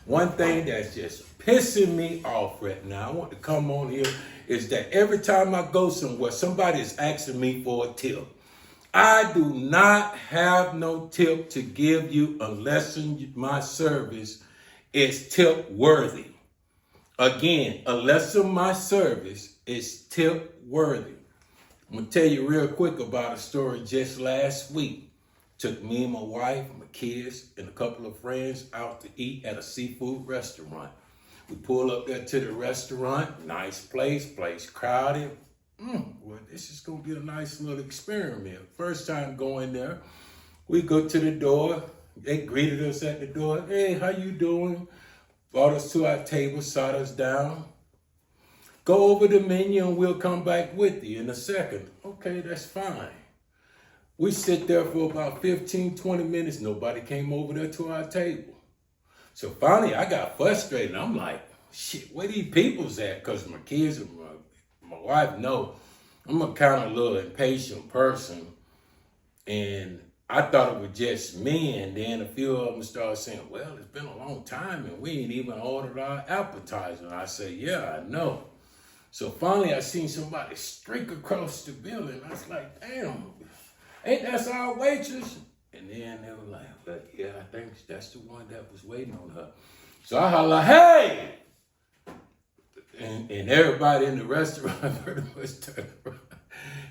One thing that's just pissing me off right now, I want to come on here, is that every time I go somewhere, somebody is asking me for a tip. I do not have no tip to give you unless my service is tip worthy. Again, unless my service is tip worthy. I'm going to tell you real quick about a story just last week. Took me and my wife, my kids, and a couple of friends out to eat at a seafood restaurant. We pull up there to the restaurant, nice place crowded. Well, this is going to be a nice little experiment. First time going there, we go to the door. They greeted us at the door. Hey, how you doing? Brought us to our table, sat us down. Go over the menu and we'll come back with you in a second. Okay, that's fine. We sit there for about 15, 20 minutes. Nobody came over there to our table. So finally, I got frustrated. I'm like, shit, where these people's at? Because my kids and my wife know I'm a kind of little impatient person. And I thought it was just me. And then a few of them started saying, well, it's been a long time and we ain't even ordered our appetizer. And I said, yeah, I know. So finally, I seen somebody streak across the building. I was like, damn, ain't that our waitress? And then they were like, well, yeah, I think that's the one that was waiting on her. So I holler, hey! And everybody in the restaurant pretty much turned around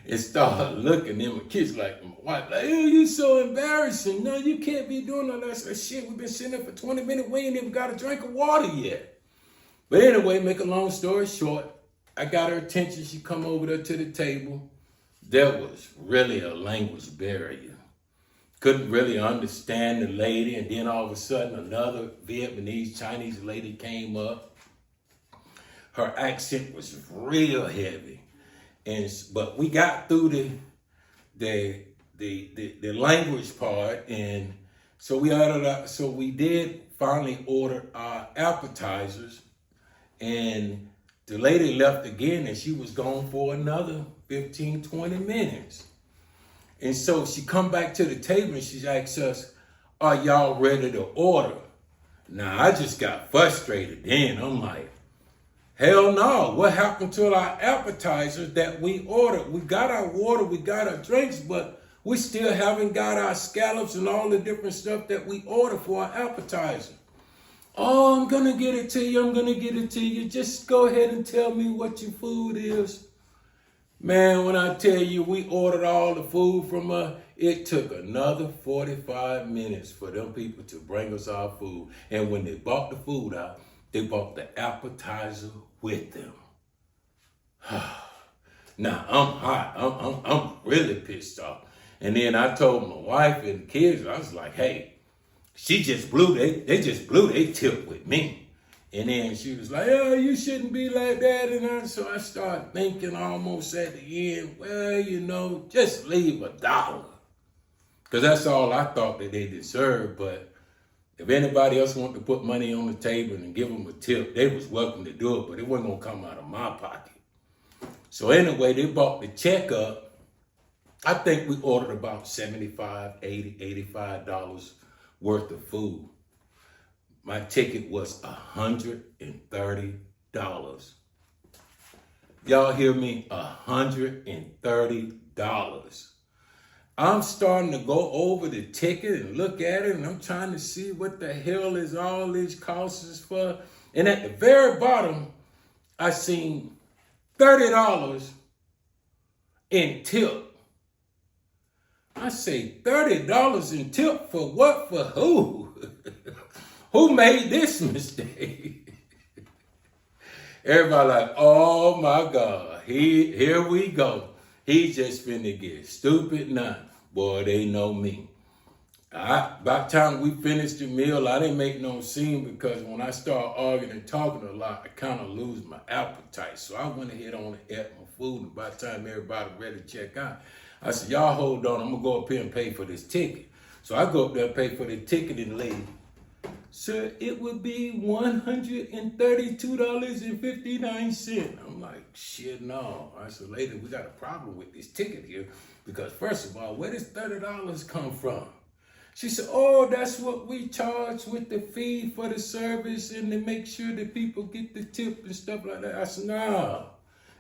and started looking. And my kids like, my wife, like, hey, you so embarrassing. No, you can't be doing all that. I said, shit, we've been sitting there for 20 minutes. We ain't even got a drink of water yet. But anyway, make a long story short, I got her attention. She come over there to the table. There was really a language barrier. Couldn't really understand the lady. And then all of a sudden, another Vietnamese, Chinese lady came up. Her accent was real heavy. But we got through the language part. And so we did finally order our appetizers. And the lady left again and she was gone for another 15, 20 minutes. And so she come back to the table and she asks us, are y'all ready to order? Now, I just got frustrated then. I'm like, hell no. What happened to our appetizers that we ordered? We got our water, we got our drinks, but we still haven't got our scallops and all the different stuff that we ordered for our appetizer. Oh, I'm going to get it to you. Just go ahead and tell me what your food is. Man, when I tell you we ordered all the food from her, it took another 45 minutes for them people to bring us our food. And when they brought the food out, they brought the appetizer with them. Now, I'm hot. I'm really pissed off. And then I told my wife and the kids, I was like, hey, they just blew their tip with me. And then she was like, oh, you shouldn't be like that. And so I started thinking almost at the end, well, just leave $1. Because that's all I thought that they deserved. But if anybody else wanted to put money on the table and give them a tip, they was welcome to do it, but it wasn't going to come out of my pocket. So anyway, they bought the check up. I think we ordered about $75, $80, $85 worth of food. My ticket was $130. Y'all hear me? $130. I'm starting to go over the ticket and look at it, and I'm trying to see what the hell is all these costs for. And at the very bottom, I seen $30 in tip. I say, $30 in tip for what? For who? Who made this mistake? Everybody like, oh my God, here we go. He just finna get stupid now. Boy, they know me. By the time we finished the meal, I didn't make no scene because when I start arguing and talking a lot, I kind of lose my appetite. So I went ahead on and ate my food, and by the time everybody ready to check out, I said, y'all hold on, I'm gonna go up here and pay for this ticket. So I go up there and pay for the ticket, and the lady, sir, it would be $132.59. I'm like, shit, no. I said, lady, we got a problem with this ticket here because first of all, where does $30 come from? She said, oh, that's what we charge with the fee for the service and to make sure that people get the tip and stuff like that. I said, nah,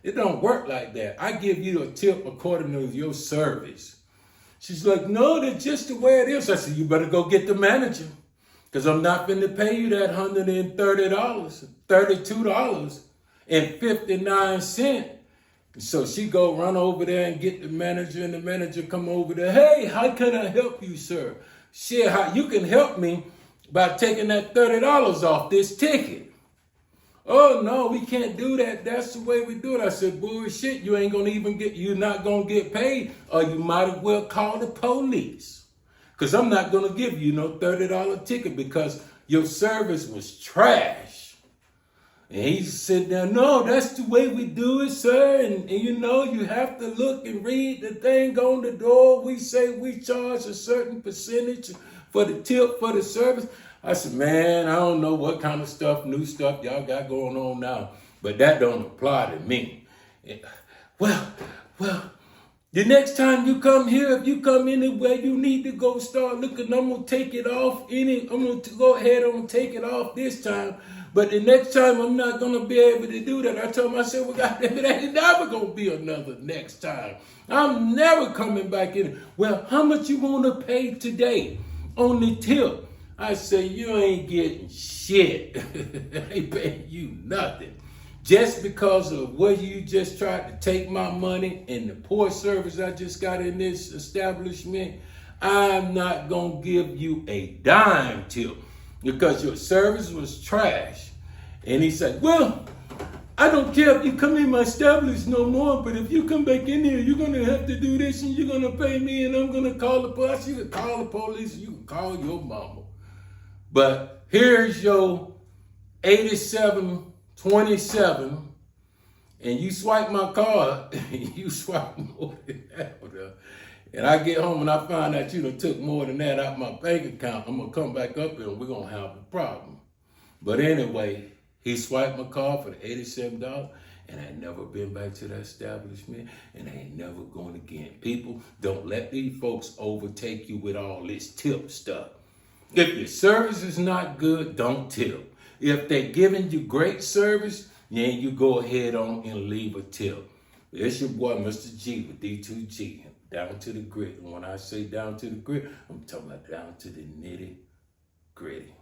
it don't work like that. I give you a tip according to your service. She's like, no, that's just the way it is. I said, you better go get the manager because I'm not going to pay you that $130, $32.59. So she go run over there and get the manager, and the manager come over there. Hey, how can I help you, sir? Shit, how you can help me by taking that $30 off this ticket. Oh no, we can't do that. That's the way we do it. I said, bullshit, you're not gonna get paid, or you might as well call the police. Cause I'm not gonna give you no $30 ticket because your service was trash. And he said, no, that's the way we do it, sir. And you know, you have to look and read the thing on the door. We say we charge a certain percentage for the tip for the service. I said, man, I don't know what kind of stuff, new stuff y'all got going on now, but that don't apply to me. Well, the next time you come here, if you come anywhere, you need to go start looking. I'm going to take it off. I'm going to go ahead and take it off this time. But the next time, I'm not going to be able to do that. I told myself, well, goddamn, it ain't never going to be another next time. I'm never coming back in. Well, how much you want to pay today on the tip? I say, you ain't getting shit. I ain't paying you nothing. Just because of where you just tried to take my money and the poor service I just got in this establishment, I'm not going to give you a dime tip because your service was trash. And he said, well, I don't care if you come in my establishment no more, but if you come back in here, you're going to have to do this and you're going to pay me and I'm going to call the police. You can call the police, you can call your mama. But here's your 8727, and you swipe my card, you swipe more than that. And I get home and I find out you done took more than that out my bank account. I'm going to come back up here and we're going to have a problem. But anyway, he swiped my card for the $87, and I ain't never been back to that establishment, and I ain't never going again. People, don't let these folks overtake you with all this tip stuff. If your service is not good, don't tip. If they're giving you great service, then you go ahead on and leave a tip. It's your boy, Mr. G with D2G, down to the grit. And when I say down to the grit, I'm talking about down to the nitty gritty.